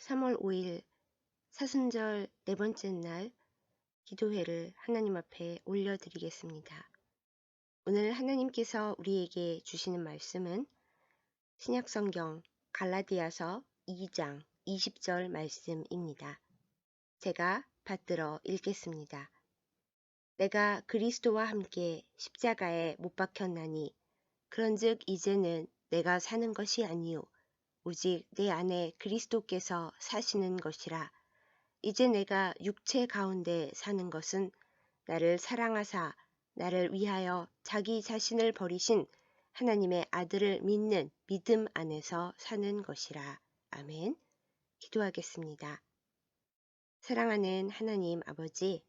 3월 5일 사순절 네 번째 날 기도회를 하나님 앞에 올려드리겠습니다. 오늘 하나님께서 우리에게 주시는 말씀은 신약성경 갈라디아서 2장 20절 말씀입니다. 제가 받들어 읽겠습니다. 내가 그리스도와 함께 십자가에 못 박혔나니 그런즉 이제는 내가 사는 것이 아니요 오직 내 안에 그리스도께서 사시는 것이라. 이제 내가 육체 가운데 사는 것은 나를 사랑하사 나를 위하여 자기 자신을 버리신 하나님의 아들을 믿는 믿음 안에서 사는 것이라. 아멘. 기도하겠습니다. 사랑하는 하나님 아버지,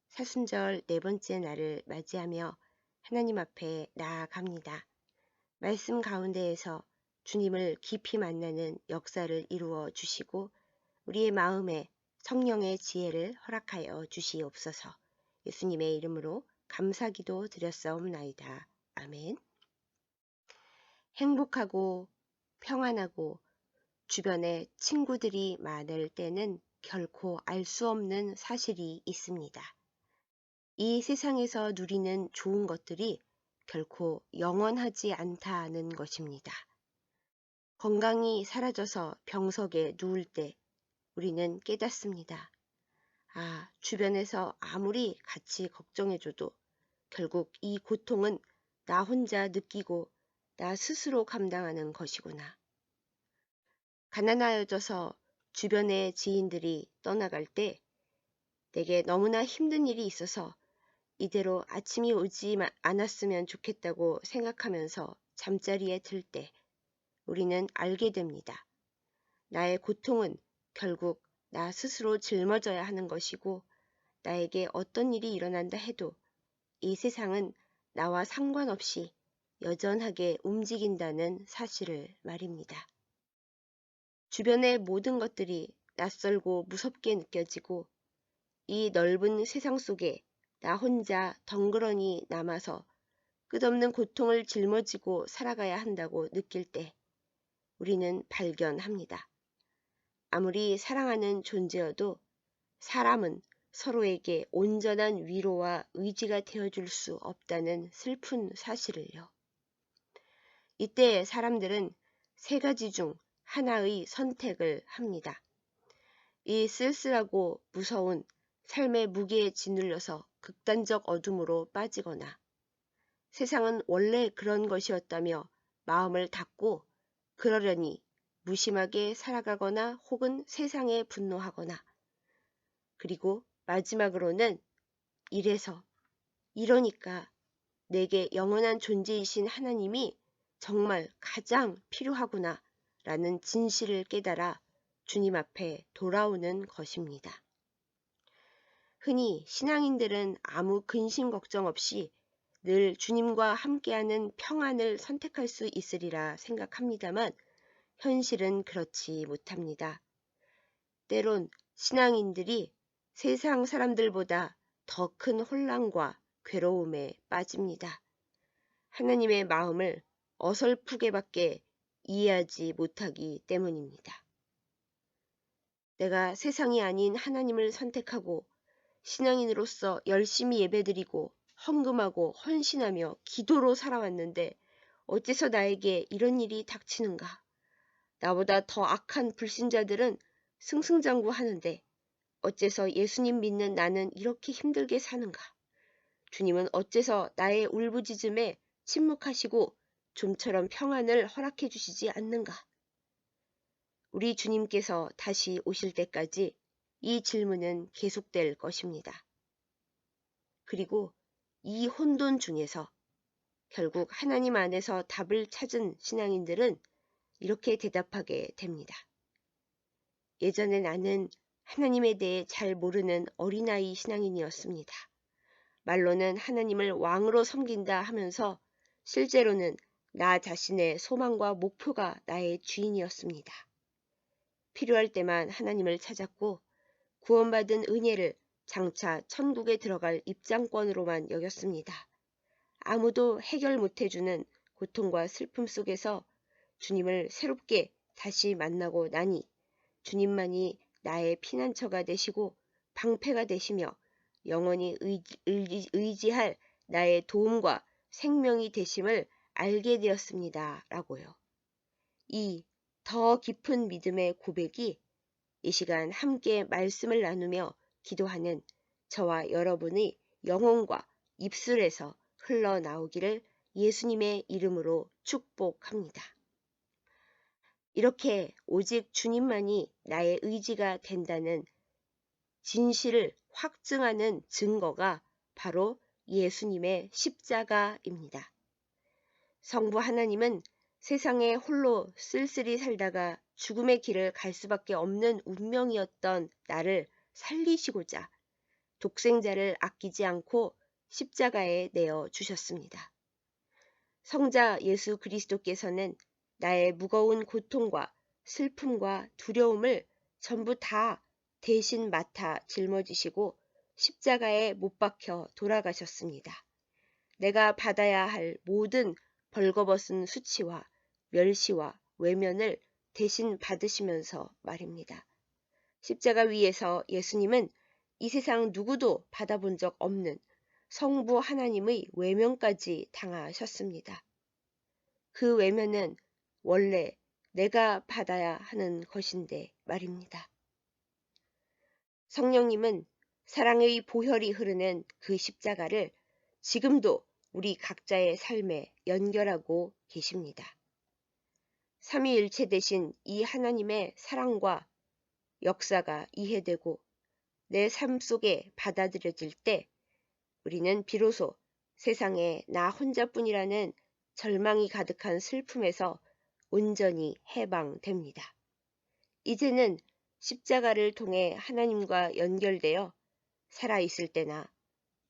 사순절 네 번째 날을 맞이하며 하나님 앞에 나아갑니다. 말씀 가운데에서 주님을 깊이 만나는 역사를 이루어 주시고 우리의 마음에 성령의 지혜를 허락하여 주시옵소서. 예수님의 이름으로 감사기도 드렸사옵나이다. 아멘. 행복하고 평안하고 주변에 친구들이 많을 때는 결코 알 수 없는 사실이 있습니다. 이 세상에서 누리는 좋은 것들이 결코 영원하지 않다는 것입니다. 건강이 사라져서 병석에 누울 때 우리는 깨닫습니다. 주변에서 아무리 같이 걱정해줘도 결국 이 고통은 나 혼자 느끼고 나 스스로 감당하는 것이구나. 가난하여져서 주변의 지인들이 떠나갈 때 내게 너무나 힘든 일이 있어서 이대로 아침이 오지 않았으면 좋겠다고 생각하면서 잠자리에 들 때 우리는 알게 됩니다. 나의 고통은 결국 나 스스로 짊어져야 하는 것이고 나에게 어떤 일이 일어난다 해도 이 세상은 나와 상관없이 여전하게 움직인다는 사실을 말입니다. 주변의 모든 것들이 낯설고 무섭게 느껴지고 이 넓은 세상 속에 나 혼자 덩그러니 남아서 끝없는 고통을 짊어지고 살아가야 한다고 느낄 때 우리는 발견합니다. 아무리 사랑하는 존재여도 사람은 서로에게 온전한 위로와 의지가 되어줄 수 없다는 슬픈 사실을요. 이때 사람들은 세 가지 중 하나의 선택을 합니다. 이 쓸쓸하고 무서운 삶의 무게에 짓눌려서 극단적 어둠으로 빠지거나 세상은 원래 그런 것이었다며 마음을 닫고 그러려니 무심하게 살아가거나 혹은 세상에 분노하거나 그리고 마지막으로는 이러니까 내게 영원한 존재이신 하나님이 정말 가장 필요하구나 라는 진실을 깨달아 주님 앞에 돌아오는 것입니다. 흔히 신앙인들은 아무 근심 걱정 없이 늘 주님과 함께하는 평안을 선택할 수 있으리라 생각합니다만 현실은 그렇지 못합니다. 때론 신앙인들이 세상 사람들보다 더 큰 혼란과 괴로움에 빠집니다. 하나님의 마음을 어설프게밖에 이해하지 못하기 때문입니다. 내가 세상이 아닌 하나님을 선택하고 신앙인으로서 열심히 예배드리고 헌금하고 헌신하며 기도로 살아왔는데 어째서 나에게 이런 일이 닥치는가? 나보다 더 악한 불신자들은 승승장구하는데 어째서 예수님 믿는 나는 이렇게 힘들게 사는가? 주님은 어째서 나의 울부짖음에 침묵하시고 좀처럼 평안을 허락해 주시지 않는가? 우리 주님께서 다시 오실 때까지 이 질문은 계속될 것입니다. 그리고 이 혼돈 중에서 결국 하나님 안에서 답을 찾은 신앙인들은 이렇게 대답하게 됩니다. 예전에 나는 하나님에 대해 잘 모르는 어린아이 신앙인이었습니다. 말로는 하나님을 왕으로 섬긴다 하면서 실제로는 나 자신의 소망과 목표가 나의 주인이었습니다. 필요할 때만 하나님을 찾았고 구원받은 은혜를 장차 천국에 들어갈 입장권으로만 여겼습니다. 아무도 해결 못해주는 고통과 슬픔 속에서 주님을 새롭게 다시 만나고 나니 주님만이 나의 피난처가 되시고 방패가 되시며 영원히 의지할 나의 도움과 생명이 되심을 알게 되었습니다. 라고요. 이 더 깊은 믿음의 고백이 이 시간 함께 말씀을 나누며 기도하는 저와 여러분의 영혼과 입술에서 흘러나오기를 예수님의 이름으로 축복합니다. 이렇게 오직 주님만이 나의 의지가 된다는 진실을 확증하는 증거가 바로 예수님의 십자가입니다. 성부 하나님은 세상에 홀로 쓸쓸히 살다가 죽음의 길을 갈 수밖에 없는 운명이었던 나를 살리시고자 독생자를 아끼지 않고 십자가에 내어 주셨습니다. 성자 예수 그리스도께서는 나의 무거운 고통과 슬픔과 두려움을 전부 다 대신 맡아 짊어지시고 십자가에 못 박혀 돌아가셨습니다. 내가 받아야 할 모든 벌거벗은 수치와 멸시와 외면을 대신 받으시면서 말입니다. 십자가 위에서 예수님은 이 세상 누구도 받아본 적 없는 성부 하나님의 외면까지 당하셨습니다. 그 외면은 원래 내가 받아야 하는 것인데 말입니다. 성령님은 사랑의 보혈이 흐르는 그 십자가를 지금도 우리 각자의 삶에 연결하고 계십니다. 삼위일체 되신 이 하나님의 사랑과 역사가 이해되고 내 삶 속에 받아들여질 때 우리는 비로소 세상에 나 혼자뿐이라는 절망이 가득한 슬픔에서 온전히 해방됩니다. 이제는 십자가를 통해 하나님과 연결되어 살아있을 때나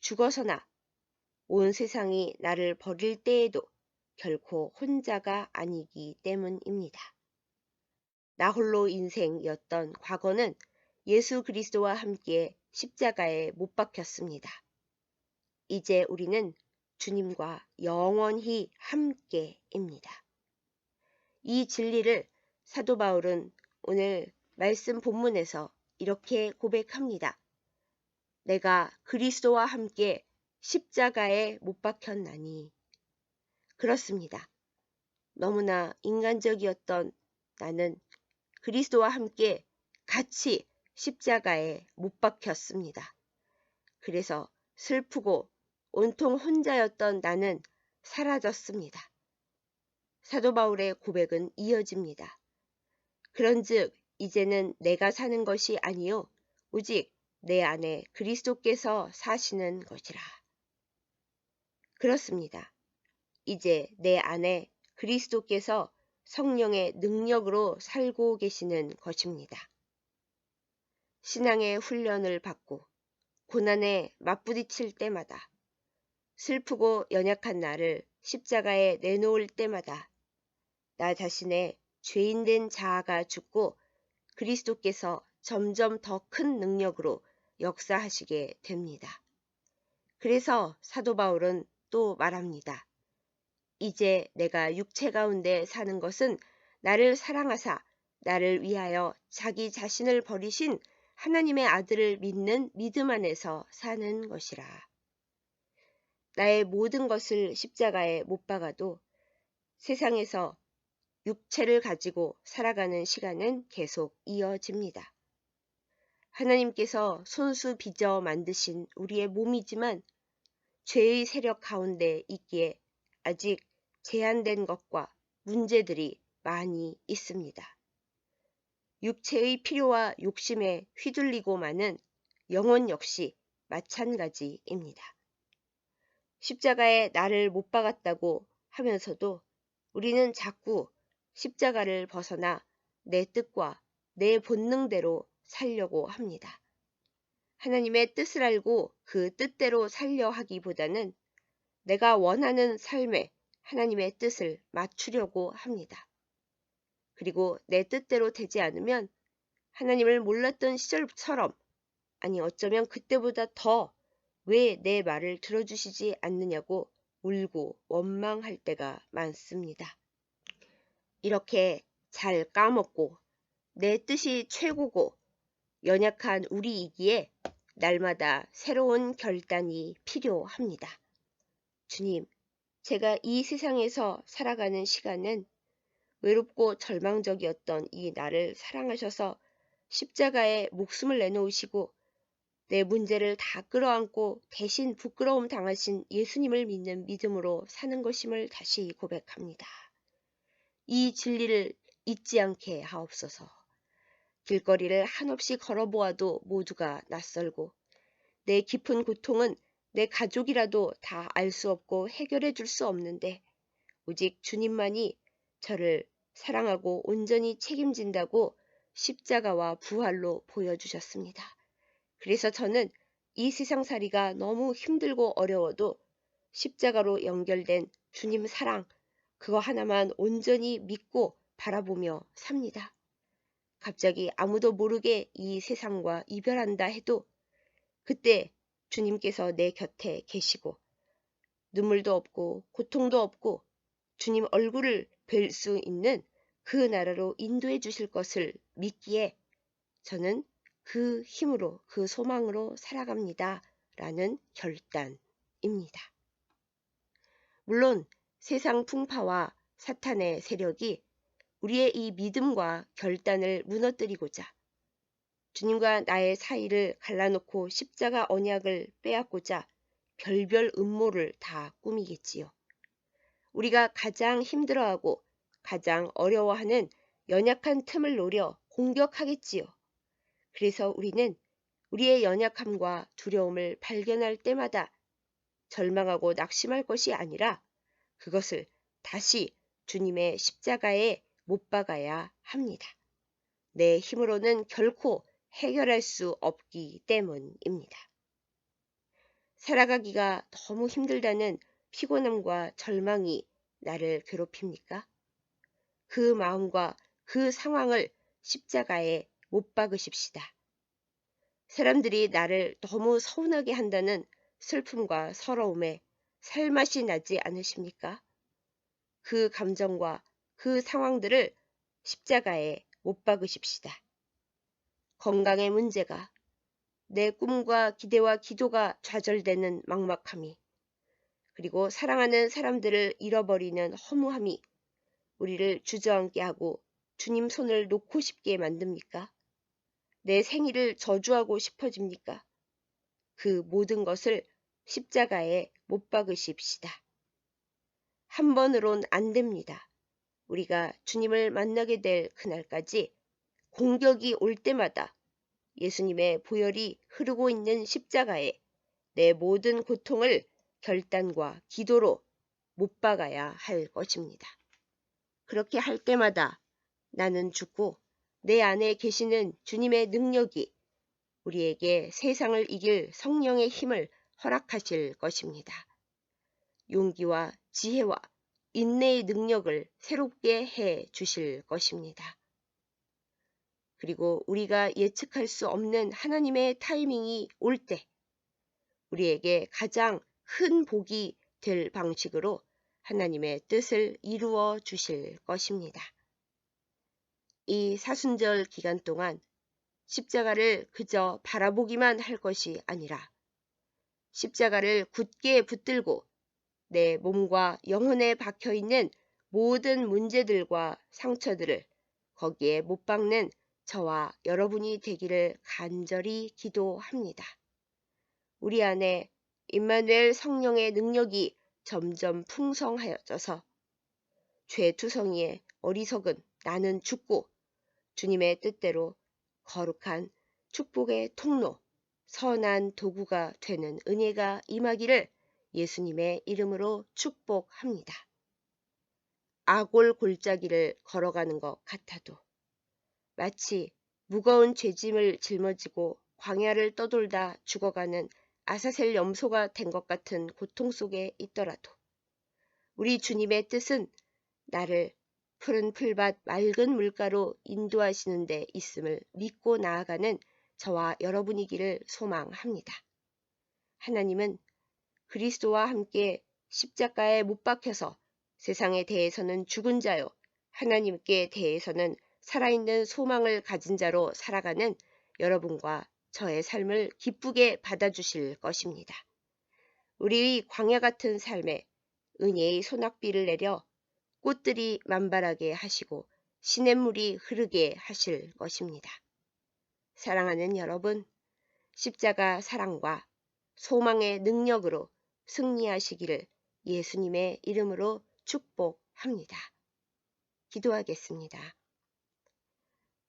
죽어서나 온 세상이 나를 버릴 때에도 결코 혼자가 아니기 때문입니다. 나 홀로 인생이었던 과거는 예수 그리스도와 함께 십자가에 못 박혔습니다. 이제 우리는 주님과 영원히 함께입니다. 이 진리를 사도 바울은 오늘 말씀 본문에서 이렇게 고백합니다. 내가 그리스도와 함께 십자가에 못 박혔나니. 그렇습니다. 너무나 인간적이었던 나는 그리스도와 함께 같이 십자가에 못 박혔습니다. 그래서 슬프고 온통 혼자였던 나는 사라졌습니다. 사도 바울의 고백은 이어집니다. 그런즉 이제는 내가 사는 것이 아니요 오직 내 안에 그리스도께서 사시는 것이라. 그렇습니다. 이제 내 안에 그리스도께서 성령의 능력으로 살고 계시는 것입니다. 신앙의 훈련을 받고 고난에 맞부딪힐 때마다 슬프고 연약한 나를 십자가에 내놓을 때마다 나 자신의 죄인된 자아가 죽고 그리스도께서 점점 더 큰 능력으로 역사하시게 됩니다. 그래서 사도 바울은 또 말합니다. 이제 내가 육체 가운데 사는 것은 나를 사랑하사 나를 위하여 자기 자신을 버리신 하나님의 아들을 믿는 믿음 안에서 사는 것이라. 나의 모든 것을 십자가에 못 박아도 세상에서 육체를 가지고 살아가는 시간은 계속 이어집니다. 하나님께서 손수 빚어 만드신 우리의 몸이지만 죄의 세력 가운데 있기에 아직 제한된 것과 문제들이 많이 있습니다. 육체의 필요와 욕심에 휘둘리고 마는 영혼 역시 마찬가지입니다. 십자가에 나를 못 박았다고 하면서도 우리는 자꾸 십자가를 벗어나 내 뜻과 내 본능대로 살려고 합니다. 하나님의 뜻을 알고 그 뜻대로 살려 하기보다는 내가 원하는 삶에 하나님의 뜻을 맞추려고 합니다. 그리고 내 뜻대로 되지 않으면 하나님을 몰랐던 시절처럼 아니 어쩌면 그때보다 더 왜 내 말을 들어주시지 않느냐고 울고 원망할 때가 많습니다. 이렇게 잘 까먹고 내 뜻이 최고고 연약한 우리이기에 날마다 새로운 결단이 필요합니다. 주님, 제가 이 세상에서 살아가는 시간은 외롭고 절망적이었던 이 나를 사랑하셔서 십자가에 목숨을 내놓으시고 내 문제를 다 끌어안고 대신 부끄러움 당하신 예수님을 믿는 믿음으로 사는 것임을 다시 고백합니다. 이 진리를 잊지 않게 하옵소서. 길거리를 한없이 걸어보아도 모두가 낯설고 내 깊은 고통은 내 가족이라도 다 알 수 없고 해결해 줄 수 없는데 오직 주님만이 저를 사랑하고 온전히 책임진다고 십자가와 부활로 보여주셨습니다. 그래서 저는 이 세상살이가 너무 힘들고 어려워도 십자가로 연결된 주님 사랑, 그거 하나만 온전히 믿고 바라보며 삽니다. 갑자기 아무도 모르게 이 세상과 이별한다 해도 그때 주님께서 내 곁에 계시고 눈물도 없고 고통도 없고 주님 얼굴을 뵐 수 있는 그 나라로 인도해 주실 것을 믿기에 저는 그 힘으로 그 소망으로 살아갑니다. 라는 결단입니다. 물론 세상 풍파와 사탄의 세력이 우리의 이 믿음과 결단을 무너뜨리고자 주님과 나의 사이를 갈라놓고 십자가 언약을 빼앗고자 별별 음모를 다 꾸미겠지요. 우리가 가장 힘들어하고 가장 어려워하는 연약한 틈을 노려 공격하겠지요. 그래서 우리는 우리의 연약함과 두려움을 발견할 때마다 절망하고 낙심할 것이 아니라 그것을 다시 주님의 십자가에 못 박아야 합니다. 내 힘으로는 결코 해결할 수 없기 때문입니다. 살아가기가 너무 힘들다는 피곤함과 절망이 나를 괴롭힙니까? 그 마음과 그 상황을 십자가에 못 박으십시다. 사람들이 나를 너무 서운하게 한다는 슬픔과 서러움에 살맛이 나지 않으십니까? 그 감정과 그 상황들을 십자가에 못 박으십시다. 건강의 문제가, 내 꿈과 기대와 기도가 좌절되는 막막함이, 그리고 사랑하는 사람들을 잃어버리는 허무함이 우리를 주저앉게 하고 주님 손을 놓고 싶게 만듭니까? 내 생일을 저주하고 싶어집니까? 그 모든 것을 십자가에 못 박으십시다. 한 번으론 안 됩니다. 우리가 주님을 만나게 될 그날까지 공격이 올 때마다 예수님의 보혈이 흐르고 있는 십자가에 내 모든 고통을 결단과 기도로 못 박아야 할 것입니다. 그렇게 할 때마다 나는 죽고 내 안에 계시는 주님의 능력이 우리에게 세상을 이길 성령의 힘을 허락하실 것입니다. 용기와 지혜와 인내의 능력을 새롭게 해 주실 것입니다. 그리고 우리가 예측할 수 없는 하나님의 타이밍이 올 때 우리에게 가장 큰 복이 될 방식으로 하나님의 뜻을 이루어 주실 것입니다. 이 사순절 기간 동안 십자가를 그저 바라보기만 할 것이 아니라 십자가를 굳게 붙들고 내 몸과 영혼에 박혀있는 모든 문제들과 상처들을 거기에 못 박는 저와 여러분이 되기를 간절히 기도합니다. 우리 안에 임마누엘 성령의 능력이 점점 풍성하여져서 죄투성이의 어리석은 나는 죽고 주님의 뜻대로 거룩한 축복의 통로, 선한 도구가 되는 은혜가 임하기를 예수님의 이름으로 축복합니다. 아골 골짜기를 걸어가는 것 같아도 마치 무거운 죄짐을 짊어지고 광야를 떠돌다 죽어가는 아사셀 염소가 된 것 같은 고통 속에 있더라도 우리 주님의 뜻은 나를 푸른 풀밭 맑은 물가로 인도하시는 데 있음을 믿고 나아가는 저와 여러분이기를 소망합니다. 하나님은 그리스도와 함께 십자가에 못 박혀서 세상에 대해서는 죽은 자요 하나님께 대해서는 살아있는 소망을 가진 자로 살아가는 여러분과 저의 삶을 기쁘게 받아주실 것입니다. 우리의 광야 같은 삶에 은혜의 소낙비를 내려 꽃들이 만발하게 하시고 시냇물이 흐르게 하실 것입니다. 사랑하는 여러분, 십자가 사랑과 소망의 능력으로 승리하시기를 예수님의 이름으로 축복합니다. 기도하겠습니다.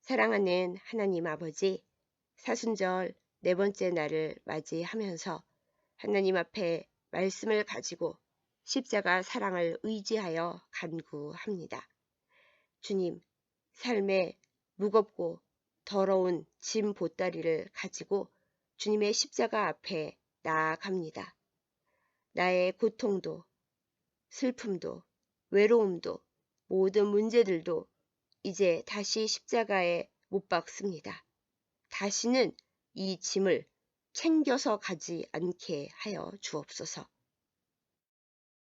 사랑하는 하나님 아버지, 사순절 네 번째 날을 맞이하면서 하나님 앞에 말씀을 가지고 십자가 사랑을 의지하여 간구합니다. 주님, 삶의 무겁고 더러운 짐 보따리를 가지고 주님의 십자가 앞에 나아갑니다. 나의 고통도, 슬픔도, 외로움도, 모든 문제들도 이제 다시 십자가에 못 박습니다. 다시는 이 짐을 챙겨서 가지 않게 하여 주옵소서.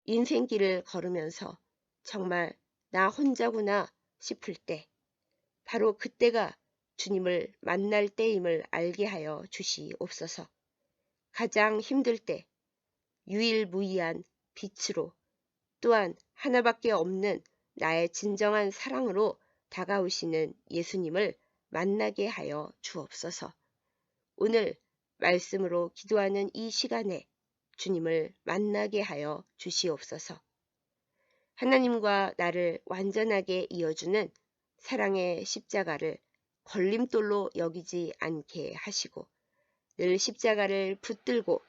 인생길을 걸으면서 정말 나 혼자구나 싶을 때, 바로 그때가 주님을 만날 때임을 알게 하여 주시옵소서. 가장 힘들 때 유일무이한 빛으로, 또한 하나밖에 없는 나의 진정한 사랑으로 다가오시는 예수님을 만나게 하여 주옵소서. 오늘 말씀으로 기도하는 이 시간에 주님을 만나게 하여 주시옵소서. 하나님과 나를 완전하게 이어주는 사랑의 십자가를 걸림돌로 여기지 않게 하시고 늘 십자가를 붙들고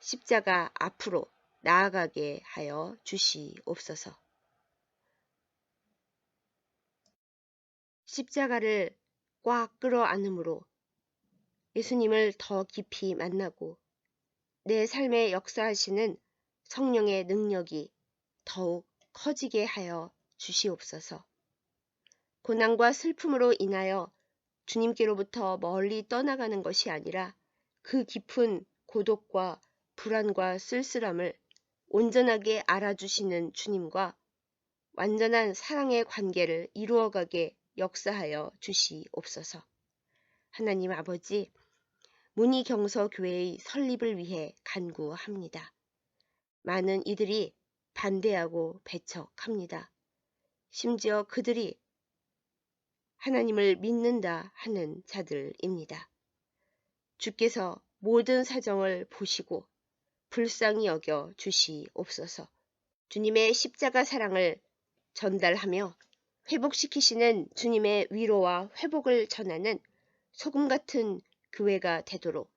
십자가 앞으로 나아가게 하여 주시옵소서. 십자가를 꽉 끌어안음으로 예수님을 더 깊이 만나고 내 삶에 역사하시는 성령의 능력이 더욱 커지게 하여 주시옵소서. 고난과 슬픔으로 인하여 주님께로부터 멀리 떠나가는 것이 아니라 그 깊은 고독과 불안과 쓸쓸함을 온전하게 알아주시는 주님과 완전한 사랑의 관계를 이루어가게 역사하여 주시옵소서. 하나님 아버지, 문희경서교회의 설립을 위해 간구합니다. 많은 이들이 반대하고 배척합니다. 심지어 그들이 하나님을 믿는다 하는 자들입니다. 주께서 모든 사정을 보시고 불쌍히 여겨 주시옵소서. 주님의 십자가 사랑을 전달하며 회복시키시는 주님의 위로와 회복을 전하는 소금 같은 교회가 되도록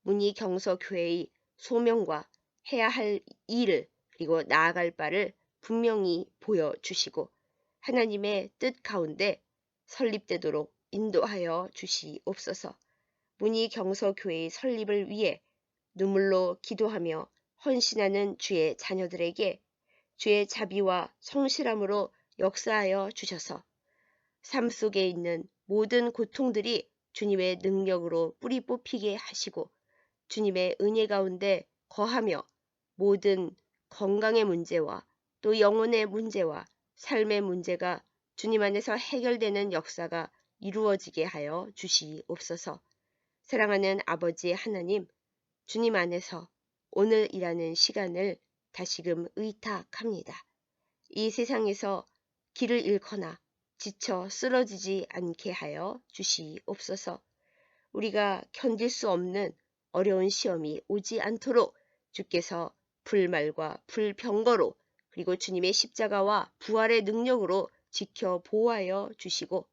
문희경서교회의 소명과 해야 할 일을 그리고 나아갈 바를 분명히 보여주시고 하나님의 뜻 가운데 설립되도록 인도하여 주시옵소서. 문희경서교회의 설립을 위해 눈물로 기도하며 헌신하는 주의 자녀들에게 주의 자비와 성실함으로 역사하여 주셔서 삶 속에 있는 모든 고통들이 주님의 능력으로 뿌리 뽑히게 하시고 주님의 은혜 가운데 거하며 모든 건강의 문제와 또 영혼의 문제와 삶의 문제가 주님 안에서 해결되는 역사가 이루어지게 하여 주시옵소서. 사랑하는 아버지 하나님, 주님 안에서 오늘이라는 시간을 다시금 의탁합니다. 이 세상에서 길을 잃거나 지쳐 쓰러지지 않게 하여 주시옵소서. 우리가 견딜 수 없는 어려운 시험이 오지 않도록 주께서 불말과 불병거로 그리고 주님의 십자가와 부활의 능력으로 지켜 보호하여 주시고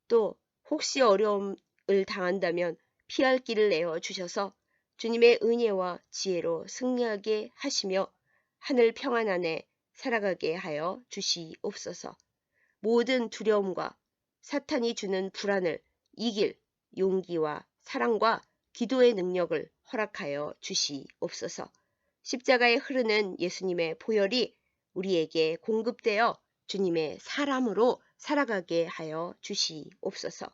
또 혹시 어려움을 당한다면 피할 길을 내어 주셔서 주님의 은혜와 지혜로 승리하게 하시며 하늘 평안 안에 살아가게 하여 주시옵소서. 모든 두려움과 사탄이 주는 불안을 이길 용기와 사랑과 기도의 능력을 허락하여 주시옵소서. 십자가에 흐르는 예수님의 보혈이 우리에게 공급되어 주님의 사람으로 살아가게 하여 주시옵소서.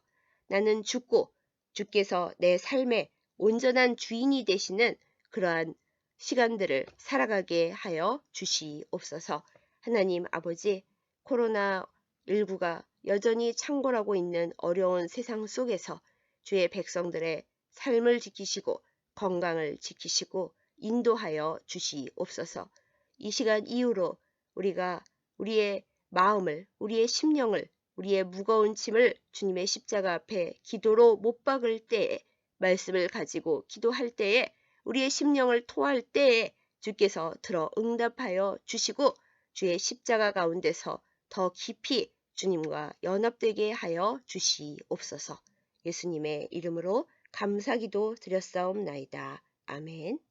나는 죽고 주께서 내 삶의 온전한 주인이 되시는 그러한 시간들을 살아가게 하여 주시옵소서. 하나님 아버지, 코로나19가 여전히 창궐하고 있는 어려운 세상 속에서 주의 백성들의 삶을 지키시고 건강을 지키시고 인도하여 주시옵소서. 이 시간 이후로 우리가 우리의 마음을, 우리의 심령을, 우리의 무거운 짐을 주님의 십자가 앞에 기도로 못 박을 때에, 말씀을 가지고 기도할 때에, 우리의 심령을 토할 때에 주께서 들어 응답하여 주시고 주의 십자가 가운데서 더 깊이 주님과 연합되게 하여 주시옵소서. 예수님의 이름으로 감사기도 드렸사옵나이다. 아멘.